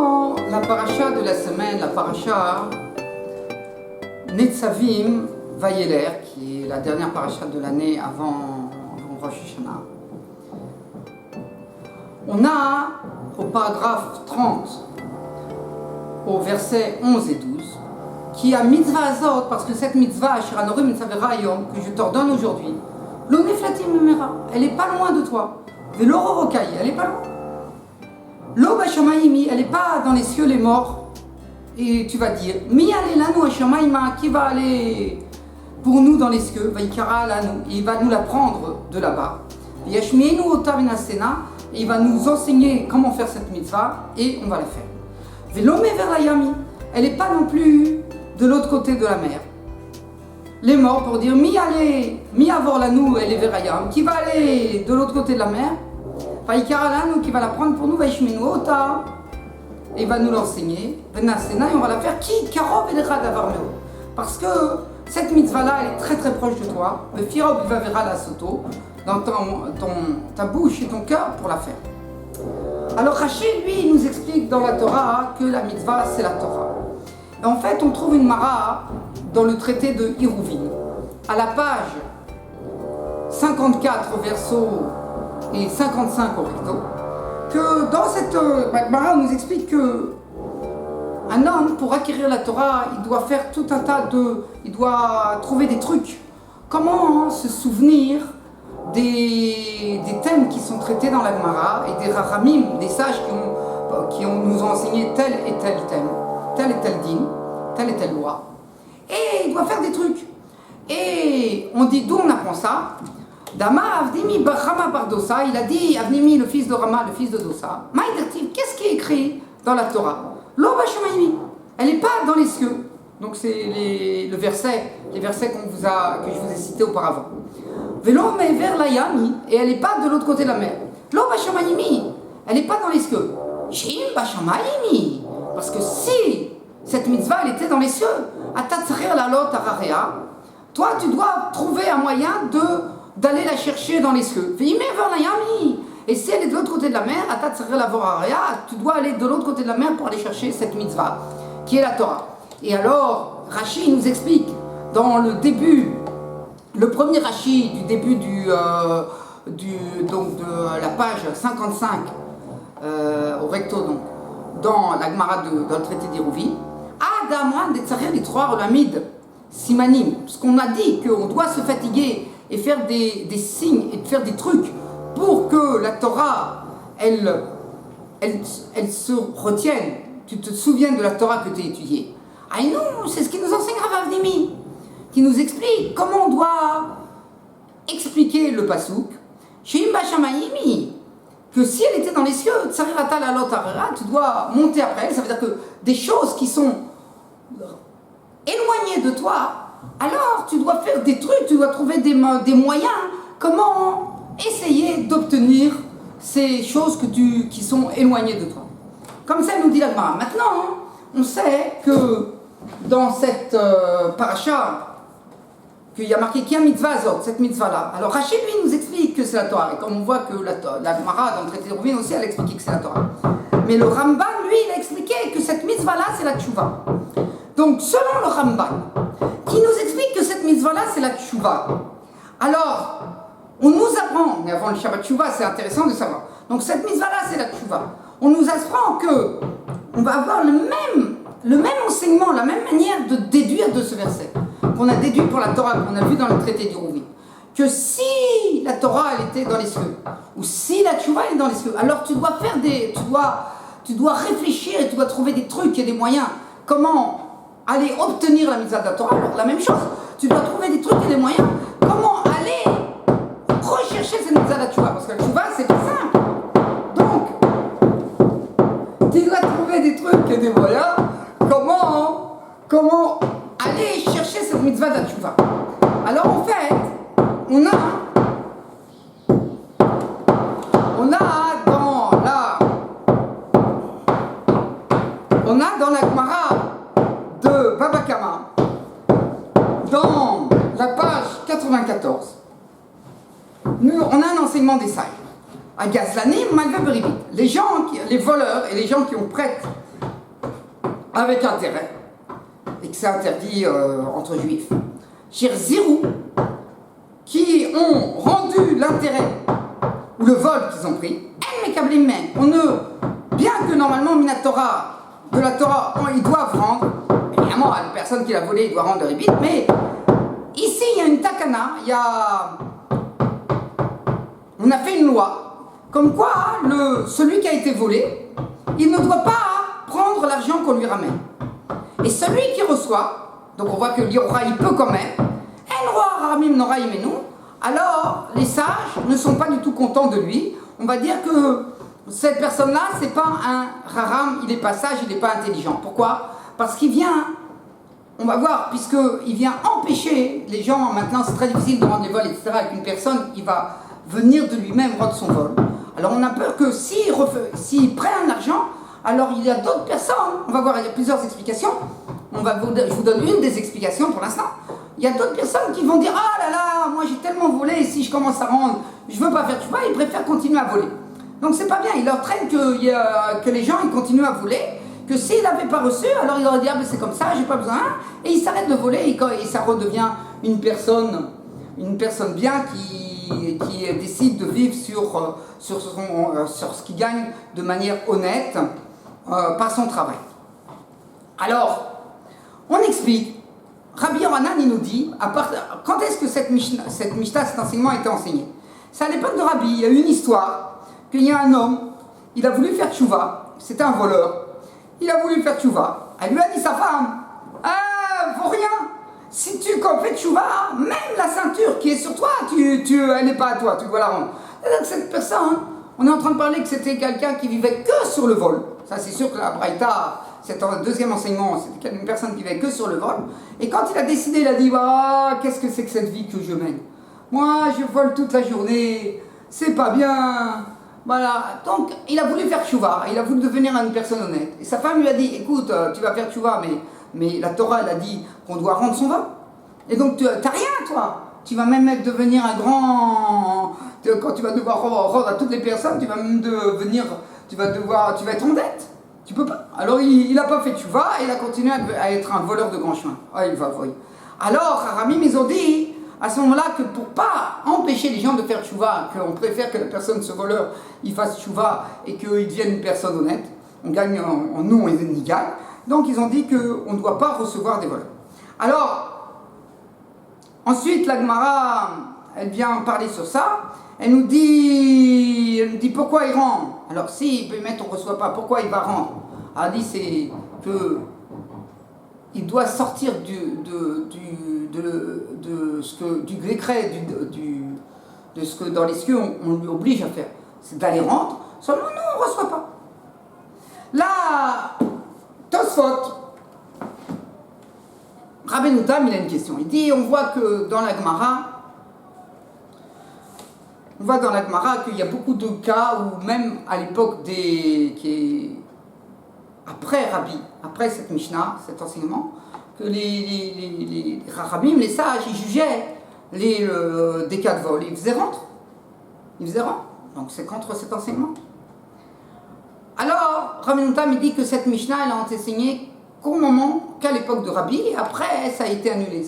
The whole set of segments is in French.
Dans la paracha de la semaine, la paracha Netzavim Vayeler, qui est la dernière paracha de l'année avant Rosh Hashanah, on a au paragraphe 30, au verset 11 et 12, qui a mitzvah azot, parce que cette mitzvah, Shiranorim mitzavera yom, que je t'ordonne aujourd'hui, lo neflatim memera, elle n'est pas loin de toi. Velo rorokai, elle n'est pas loin. Lo bashamayimi, elle n'est pas dans les cieux les morts. Et tu vas dire, mi alelanu hashamayima, qui va aller pour nous dans les cieux, vaikara lanu, il va nous la prendre de là-bas. Yashmienu ota venasena, et il va nous enseigner comment faire cette mitzvah, et on va la faire. Velo mever layami, elle n'est pas non plus de l'autre côté de la mer. Les morts pour dire mi avor lanu elle est verayam, qui va aller de l'autre côté de la mer, vaikara lanu, qui va la prendre pour nous, vaishmenu ota, et il va nous l'enseigner, venasena, et on va la faire ki karov elcha davar meo, parce que cette mitzvah là elle est très très proche de toi, le firov va verra la soto, dans ta bouche et ton cœur pour la faire. Alors Rashi, lui, il nous explique dans la Torah que la mitzvah c'est la Torah. Et en fait, on trouve une mara dans le traité de Iruvin, à la page 54 verso et 55 au recto, que dans cette mara, on nous explique que un homme, pour acquérir la Torah, il doit faire tout un tas il doit trouver des trucs. Comment se souvenir des thèmes qui sont traités dans la Gemara et des rachamim, des sages qui nous ont enseigné tel et tel thème, tel et tel din, telle et telle loi. Et il doit faire des trucs. Et on dit d'où on apprend ça. Dama Avnimi Rama bar Dosa, il a dit Avnimi, le fils de Rama, le fils de Dosa. Maïdertiv, qu'est-ce qui est écrit dans la Torah? Lo bashamayim, elle n'est pas dans les cieux. Donc c'est les versets que je vous ai cités auparavant. Velo mever layami, et elle n'est pas de l'autre côté de la mer. Lo bashamayimi, elle n'est pas dans les cieux. Shim bashamayimi, parce que si cette mitzvah elle était dans les cieux, atatzrir la lot ararea, toi tu dois trouver un moyen d'aller la chercher dans les cieux. Veimever layami, et si elle est de l'autre côté de la mer, atatzrir la vorarea, tu dois aller de l'autre côté de la mer pour aller chercher cette mitzvah qui est la Torah. Et alors Rashi nous explique dans le début, le premier Rashi du début donc de la page 55 au recto, donc dans la Gemara dans le traité d'Iruvin, Adamran de Tsarir les trois relamides simanim, parce qu'on a dit qu'on doit se fatiguer et faire des signes et faire des trucs pour que la Torah elle se retienne, tu te souviens de la Torah que tu as étudiée. Ah non, c'est ce qui nous enseigne Rav Avnimi, qui nous explique comment on doit expliquer le pasouk. Sheim bashamayimi, que si elle était dans les cieux, tsarirata la lot arera, tu dois monter après elle. Ça veut dire que des choses qui sont éloignées de toi, alors tu dois faire des trucs, tu dois trouver des moyens, comment essayer d'obtenir ces choses qui sont éloignées de toi. Comme ça, nous dit la Gemara. Maintenant, on sait que dans cette paracha, qu'il y a marqué qu'il y a mitzvah azot, cette mitzvah-là. Alors Rashi, lui, nous explique que c'est la Torah. Et comme on voit que la Gemara, dans le traité d'Iruvin aussi, elle a expliqué que c'est la Torah. Mais le Ramban, lui, il a expliqué que cette mitzvah-là, c'est la tchouva. Donc, selon le Ramban, qui nous explique que cette mitzvah-là, c'est la tchouva. Alors, on nous apprend, mais avant le Shabbat tchouva, c'est intéressant de savoir. Donc, cette mitzvah-là, c'est la tchouva. On nous apprend que on va avoir le même enseignement, la même manière de déduire de ce verset qu'on a déduit pour la Torah, qu'on a vu dans le traité d'Iruvin, que si la Torah elle était dans les cieux, ou si la tchouva elle est dans les cieux, alors tu dois faire tu dois réfléchir et tu dois trouver des trucs et des moyens, comment aller obtenir la mitzvah de la Torah. Alors la même chose, tu dois trouver des trucs et des moyens, comment aller rechercher cette mitzvah de la tchouva, parce que la tchouva c'est pas simple. Donc, tu dois trouver des trucs et des moyens, comment aller chercher cette mitzvah de la tchouva. Alors en fait, on a dans la Gemara de Baba Kama, dans la page 94, on a un enseignement des sages. À Gazlanim, malgré Beribit, les voleurs et les gens qui ont prêté avec intérêt, et que c'est interdit entre juifs. Chez Zirou, qui ont rendu l'intérêt ou le vol qu'ils ont pris, on ne, bien que normalement Minatora, de la Torah, ils doivent rendre, évidemment, à la personne qui l'a volé, il doit rendre le ribit, mais ici il y a une takana, on a fait une loi, comme quoi celui qui a été volé, il ne doit pas prendre l'argent qu'on lui ramène. Et celui qui reçoit, donc on voit que l'Iora il peut quand même, alors les sages ne sont pas du tout contents de lui. On va dire que cette personne-là, c'est pas un raram, il n'est pas sage, il n'est pas intelligent. Pourquoi? Parce qu'il vient, on va voir, puisqu'il vient empêcher les gens, maintenant c'est très difficile de rendre les vols, etc., avec une personne qui va venir de lui-même rendre son vol. Alors on a peur que s'il prend l'argent, alors il y a d'autres personnes, on va voir, il y a plusieurs explications, je vous donne une des explications pour l'instant. Il y a d'autres personnes qui vont dire « Ah là là, moi j'ai tellement volé, et si je commence à rendre, je veux pas faire tu vois, ils préfèrent continuer à voler. » Donc c'est pas bien, il leur traîne que les gens ils continuent à voler, que s'il n'avait pas reçu, alors il aurait dit « Ah ben c'est comme ça, j'ai pas besoin », et il s'arrête de voler, et ça redevient une personne bien qui décide de vivre sur ce qu'il gagne de manière honnête par son travail. Alors, on explique. Rabbi Yohanan, il nous dit, quand est-ce que cette Mishnah, cet enseignement a été enseigné? C'est à l'époque de Rabbi, il y a eu une histoire, qu'il y a un homme, il a voulu faire tchouva, c'était un voleur, il a voulu faire tchouva, elle lui a dit sa femme, « Vaut rien, si tu fais tchouva, même la ceinture qui est sur toi, elle n'est pas à toi, tu dois la rendre. » Et donc cette personne, on est en train de parler que c'était quelqu'un qui vivait que sur le vol, ça c'est sûr que la Braïta, c'est un deuxième enseignement, c'était une personne qui vivait que sur le vol. Et quand il a décidé, il a dit qu'est-ce que c'est que cette vie que je mène? Moi, je vole toute la journée, c'est pas bien. Voilà. Donc, il a voulu faire tchouva, il a voulu devenir une personne honnête. Et sa femme lui a dit écoute, tu vas faire tchouva, mais la Torah, elle a dit qu'on doit rendre son vol. Et donc, tu n'as rien, toi. Tu vas même devenir un grand. Quand tu vas devoir rendre à toutes les personnes, tu vas même devenir. Tu vas être en dette. Tu peux pas. Alors il n'a pas fait tchouva et il a continué à être un voleur de grand chemin. Il va voir. Alors, Haramim, ils ont dit à ce moment-là que pour pas empêcher les gens de faire tchouva, qu'on préfère que la personne, ce voleur, il fasse tchouva et qu'il devienne une personne honnête, on gagne en nous et ils gagnent. Donc ils ont dit qu'on ne doit pas recevoir des voleurs. Alors, ensuite la Gemara, elle vient parler sur ça. Elle nous dit pourquoi il rend. Alors si, peut mettre on ne reçoit pas, pourquoi il va rendre? Elle dit c'est que il doit sortir du décret, de ce que dans les cieux on lui oblige à faire. C'est d'aller rendre, seulement nous on ne reçoit pas. Là, Tosfot, Rabbeinu Tam, il a une question. Il dit, on voit que dans la Gemara, qu'il y a beaucoup de cas où même à l'époque après Rabbi, après cette Mishnah, cet enseignement, que les Rabbim, les sages, ils jugeaient des cas de vol. Ils faisaient rendre. Donc c'est contre cet enseignement. Alors, Rabbeinu Tam, il dit que cette Mishnah, elle a enseigné qu'à l'époque de Rabbi, et après, ça a été annulé.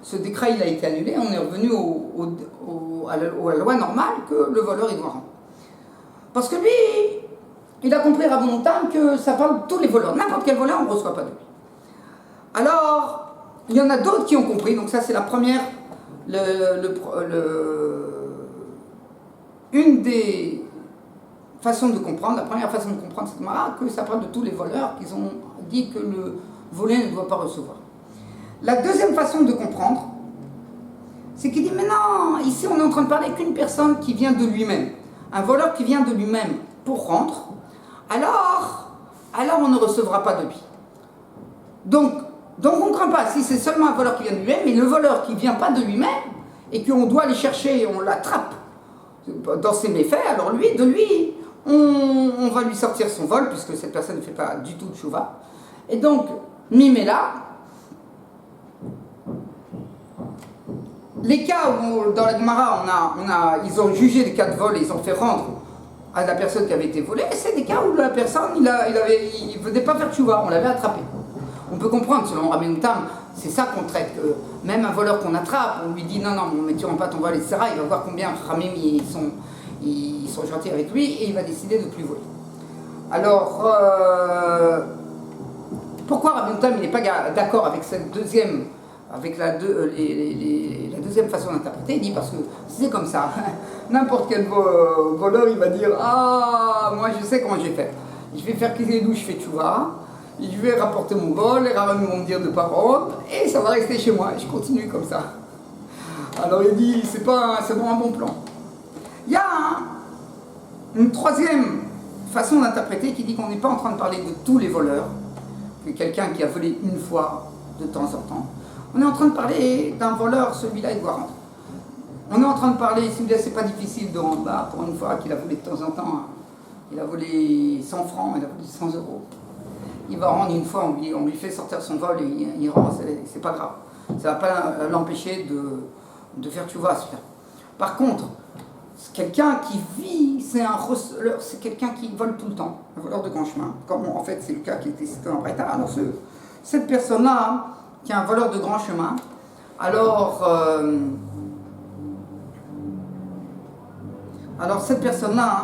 Ce décret, il a été annulé. On est revenu à la loi normale que le voleur, il doit rendre. Parce que lui, il a compris, Rabbeinu Tam, que ça parle de tous les voleurs. N'importe quel voleur, on ne reçoit pas de lui. Alors, il y en a d'autres qui ont compris. Donc ça, c'est la première, une des façons de comprendre, la première façon de comprendre cette mara, que ça parle de tous les voleurs qu'ils ont dit que le volé ne doit pas recevoir. La deuxième façon de comprendre, c'est qu'il dit, mais non, ici on est en train de parler qu'une personne qui vient de lui-même, un voleur qui vient de lui-même pour rendre, alors on ne recevra pas de lui. Donc on ne craint pas, si c'est seulement un voleur qui vient de lui-même, mais le voleur qui ne vient pas de lui-même, et qu'on doit aller chercher et on l'attrape dans ses méfaits, alors lui, on va lui sortir son vol, puisque cette personne ne fait pas du tout de chouva. Et donc, Mimela, les cas où dans la Gemara, ils ont jugé des cas de vol et ils ont fait rendre à la personne qui avait été volée, c'est des cas où la personne, il ne venait pas faire tchouva, on l'avait attrapé. On peut comprendre, selon Rabbeinu Tam, c'est ça qu'on traite, que même un voleur qu'on attrape, on lui dit non, mais tu rends pas ton vol, etc. Il va voir combien Ramim ils sont gentils avec lui et il va décider de ne plus voler. Alors, pourquoi Rabbeinu Tam n'est pas d'accord avec cette deuxième, avec la deuxième façon d'interpréter? Il dit parce que c'est comme ça, n'importe quel voleur il va dire ah, moi je sais comment je vais faire. Je vais faire qu'ils aient d'où je fais tchouva, je vais rapporter mon vol, les rabbins vont me dire de ne pas rendre, et ça va rester chez moi, et je continue comme ça. Alors il dit, c'est vraiment un bon plan. Il y a une troisième façon d'interpréter qui dit qu'on n'est pas en train de parler de tous les voleurs, que quelqu'un qui a volé une fois de temps en temps. On est en train de parler d'un voleur, celui-là il doit rendre. On est en train de parler, celui-là c'est pas difficile de rendre, bah, pour une fois qu'il a volé de temps en temps, il a volé 100 francs, il a volé 100 euros. Il va rendre une fois, on lui fait sortir son vol et il rend, c'est pas grave. Ça ne va pas l'empêcher de faire tchouva à celui-là. Par contre, quelqu'un qui vit, c'est quelqu'un qui vole tout le temps, un voleur de grand chemin, comme en fait c'est le cas qui était cité en Breta. Alors cette personne-là, qui est un voleur de grand chemin, alors cette personne-là,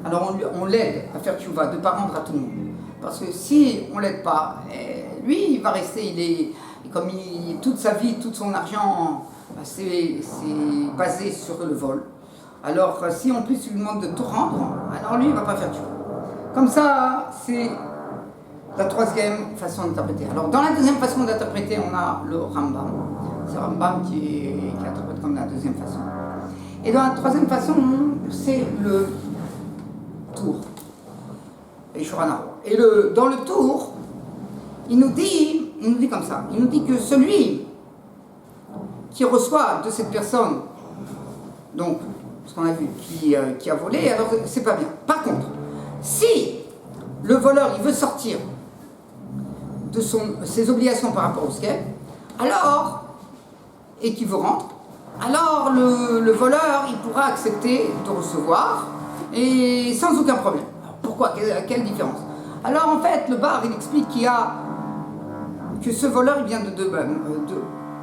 alors on l'aide à faire tchouva, de ne pas rendre à tout le monde. Parce que si on ne l'aide pas, lui, il va rester, comme toute sa vie, tout son argent, c'est basé sur le vol. Alors, si en plus il lui demande de tout rendre, alors lui, il ne va pas faire tchouva. Comme ça, c'est la troisième façon d'interpréter. Alors, dans la deuxième façon d'interpréter, on a le Rambam. C'est Rambam qui interprète comme la deuxième façon. Et dans la troisième façon, c'est le tour. Et dans le tour, il nous dit comme ça, il nous dit que celui qui reçoit de cette personne, donc, ce qu'on a vu, qui a volé, alors c'est pas bien. Par contre, si le voleur, il veut sortir de ses obligations par rapport au skate, alors, et qu'il veut rendre, alors le voleur, il pourra accepter de recevoir, et sans aucun problème. Pourquoi? Quelle différence? Alors en fait, le bar, il explique que ce voleur, il vient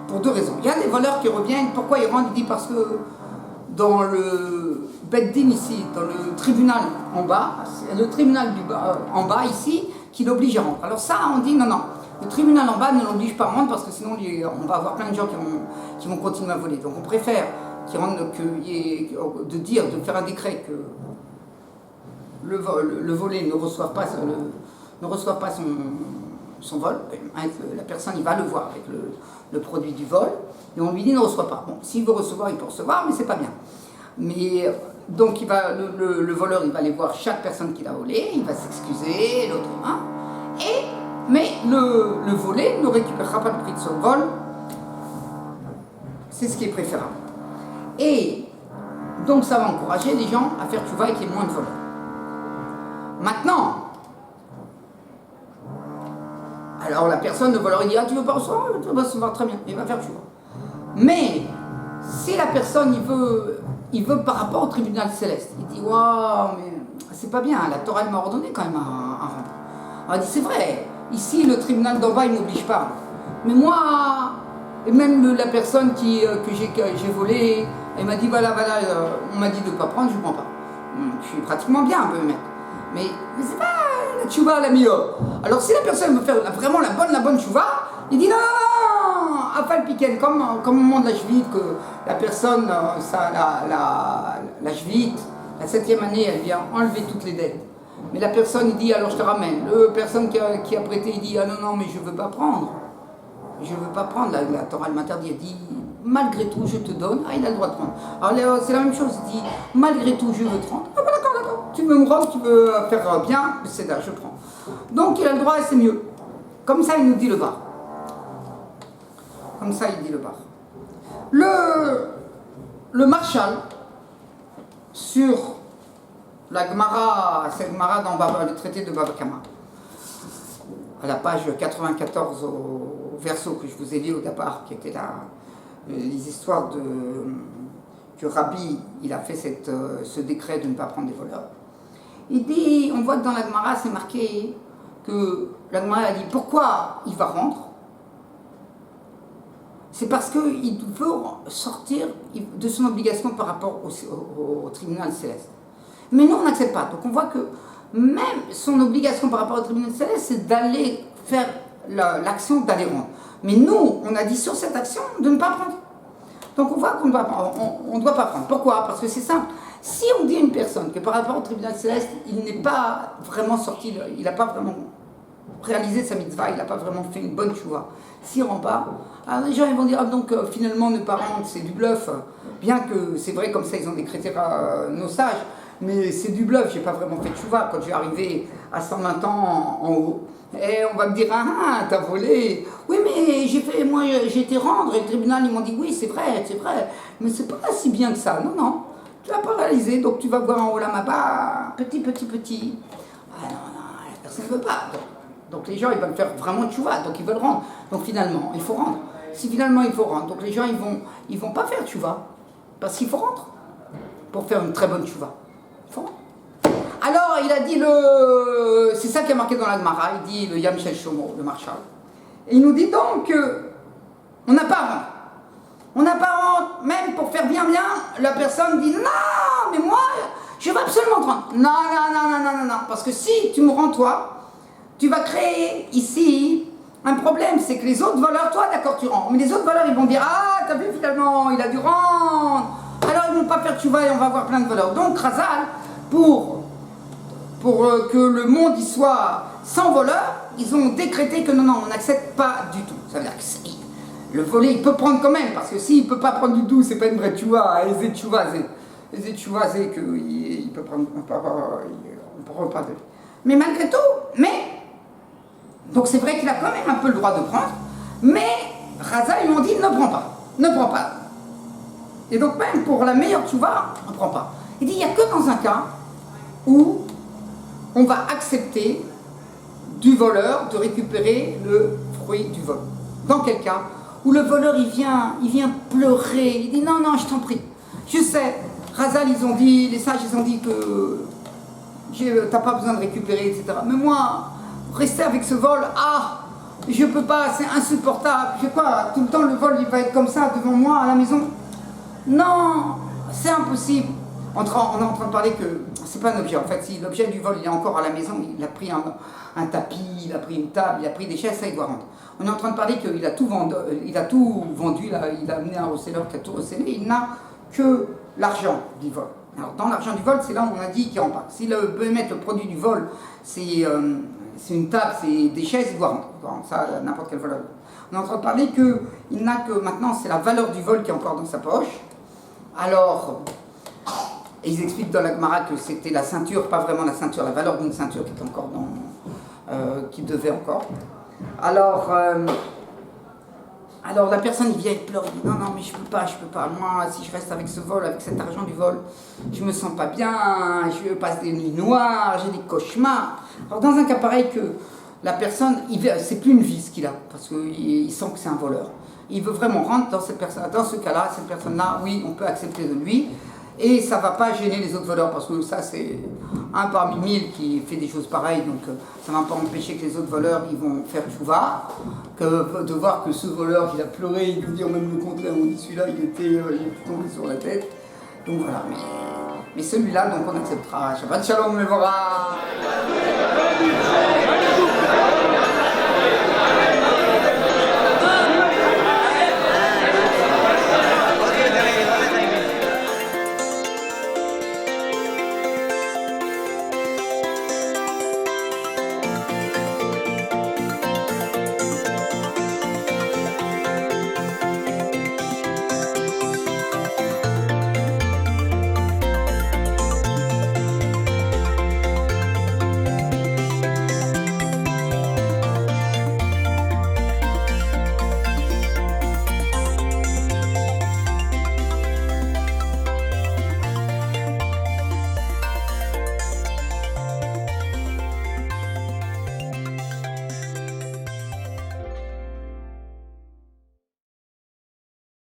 pour deux raisons. Il y a des voleurs qui reviennent, pourquoi ils rendent? Il dit parce que dans le Beddin ici, dans le tribunal en bas, c'est le tribunal en bas ici, qui l'oblige à rendre. Alors ça, on dit non, le tribunal en bas ne l'oblige pas à rendre parce que sinon on va avoir plein de gens qui vont continuer à voler. Donc on préfère de faire un décret que le volé ne reçoive pas son vol. La personne, il va le voir avec le produit du vol, et on lui dit ne reçoit pas. Bon, s'il veut recevoir, il peut recevoir, mais c'est pas bien. Mais donc le voleur, il va aller voir chaque personne qui l'a volé, il va s'excuser, l'autre, mais le volé ne récupérera pas le prix de son vol. C'est ce qui est préférable. Et donc ça va encourager les gens à faire tchouva et qu'il y ait moins de voleurs. Maintenant, alors la personne, le voleur, il dit tu veux pas recevoir? Tu vas recevoir, très bien, il va faire tchouva. Mais si la personne, il veut par rapport au tribunal céleste, il dit waouh, mais c'est pas bien, la Torah m'a ordonné quand même à rendre. Alors il dit c'est vrai, ici le tribunal d'en bas il m'oblige pas. Mais moi, et même la personne que j'ai volé, elle m'a dit voilà, on m'a dit de ne pas prendre, je ne prends pas. Je suis pratiquement bien un peu maître. Mais c'est pas la tchouva la meilleure. Alors si la personne veut faire vraiment la bonne tchouva, il dit non, afal piken, comme au moment de la Shvit, que la personne, la Shvit, la 7e année, elle vient enlever toutes les dettes. Mais la personne, il dit alors je te ramène. La personne qui a prêté, il dit ah non, mais je ne veux pas prendre. Je ne veux pas prendre, la Torah m'interdit, elle dit malgré tout je te donne, il a le droit de prendre. Alors c'est la même chose, il dit malgré tout je veux te rendre, d'accord, tu veux me rendre, tu veux faire bien, c'est là, je prends. Donc il a le droit et c'est mieux. Comme ça il nous dit le bar. Comme ça il dit le bar. Le Marshal, sur la Gemara, cette Gemara dans le traité de Baba Kama, à la page 94 au verso que je vous ai dit au départ, qui était les histoires que Rabbi il a fait ce décret de ne pas prendre des voleurs. Il dit, on voit que dans la Gemara, c'est marqué que la Gemara a dit pourquoi il va rendre. C'est parce qu'il veut sortir de son obligation par rapport au tribunal céleste. Mais nous, on n'accepte pas. Donc on voit que même son obligation par rapport au tribunal céleste, c'est d'aller faire l'action d'aller rendre. Mais nous, on a dit sur cette action de ne pas prendre. Donc on voit qu'on ne doit pas prendre. Pourquoi? Parce que c'est simple. Si on dit à une personne que par rapport au tribunal céleste, il n'est pas vraiment sorti, il n'a pas vraiment réalisé sa mitzvah, il n'a pas vraiment fait une bonne chouva, s'il ne rend pas, alors les gens ils vont dire, ah, donc finalement ne pas rendre c'est du bluff, bien que c'est vrai comme ça ils ont décrété nos sages, mais c'est du bluff, j'ai pas vraiment fait de chouva quand je vais arriver à 120 ans en haut. Et on va me dire, ah, t'as volé. Oui, mais j'ai été rendre et le tribunal, ils m'ont dit, oui, c'est vrai, mais c'est pas si bien que ça. Non, non, tu l'as pas réalisé, donc tu vas voir en haut là-bas, petit. Ah non, personne ne veut pas. Donc les gens, ils veulent faire vraiment tchouva, donc ils veulent rendre. Donc finalement, il faut rendre. Si finalement il faut rendre, donc les gens, ils vont pas faire tchouva, parce qu'il faut rendre, pour faire une très bonne tchouva. Il faut rendre. Alors, il a dit c'est ça qui est marqué dans la Gemara, il dit le Yam Shel Shomo, le Marshal. Et il nous dit donc on n'a pas à rendre. On n'a pas à rendre, même pour faire bien, la personne dit non, mais moi, je veux absolument te rendre. Non, parce que si tu me rends toi, tu vas créer ici un problème, c'est que les autres voleurs, toi d'accord tu rends, mais les autres voleurs ils vont dire ah t'as vu finalement, il a dû rendre. Alors ils vont pas faire tchouva et on va avoir plein de voleurs. Donc Razal, pour que le monde y soit sans voleurs, ils ont décrété que non, on n'accepte pas du tout. Ça veut dire que le volet, il peut prendre quand même, parce que s'il ne peut pas prendre du tout, c'est pas une vraie tchouva, c'est qu'il peut prendre, on ne peut pas de. Mais malgré tout, donc c'est vrai qu'il a quand même un peu le droit de prendre, mais Raza, ils m'ont dit ne prends pas. Et donc même pour la meilleure tchouva, on ne prend pas. Il dit, il n'y a que dans un cas où on va accepter du voleur de récupérer le fruit du vol. Dans quel cas? Où le voleur il vient pleurer, il dit non, je t'en prie. Je sais, Razal les sages ils ont dit que t'as pas besoin de récupérer, etc. Mais moi, rester avec ce vol, je peux pas, c'est insupportable. Je sais pas, tout le temps le vol il va être comme ça devant moi à la maison. Non, c'est impossible. On est en train de parler que c'est pas un objet. En fait, si l'objet du vol il est encore à la maison, il a pris un tapis, il a pris une table, il a pris des chaises, ça il doit rendre. On est en train de parler qu'il a tout vendu, il a amené un receleur qui a tout recellé, il n'a que l'argent du vol. Alors dans l'argent du vol, c'est là où on a dit qu'il rentre pas. Si le behemoth, le produit du vol, c'est une table, c'est des chaises, il doit rendre. Ça, n'importe quel voleur. On est en train de parler qu'il n'a que maintenant, c'est la valeur du vol qui est encore dans sa poche. Alors. Et ils expliquent dans la Gemara que c'était la ceinture, pas vraiment la ceinture, la valeur d'une ceinture qui était encore qui devait encore. Alors la personne il vient et pleure, il dit non mais je peux pas. Moi si je reste avec ce vol, avec cet argent du vol, je me sens pas bien, je passe des nuits noires, j'ai des cauchemars. Alors dans un cas pareil que la personne, c'est plus une vie ce qu'il a, parce qu'il sent que c'est un voleur. Il veut vraiment rentrer dans ce cas-là, cette personne-là, oui, on peut accepter de lui. Et ça ne va pas gêner les autres voleurs, parce que ça c'est un parmi 1000 qui fait des choses pareilles, donc ça ne va pas empêcher que les autres voleurs ils vont faire tchouva, que de voir que ce voleur il a pleuré, il peut dire même le contraire, on dit celui-là il était tombé sur la tête. Donc voilà, mais celui-là donc on acceptera. Shabbat shalom, Mevorach.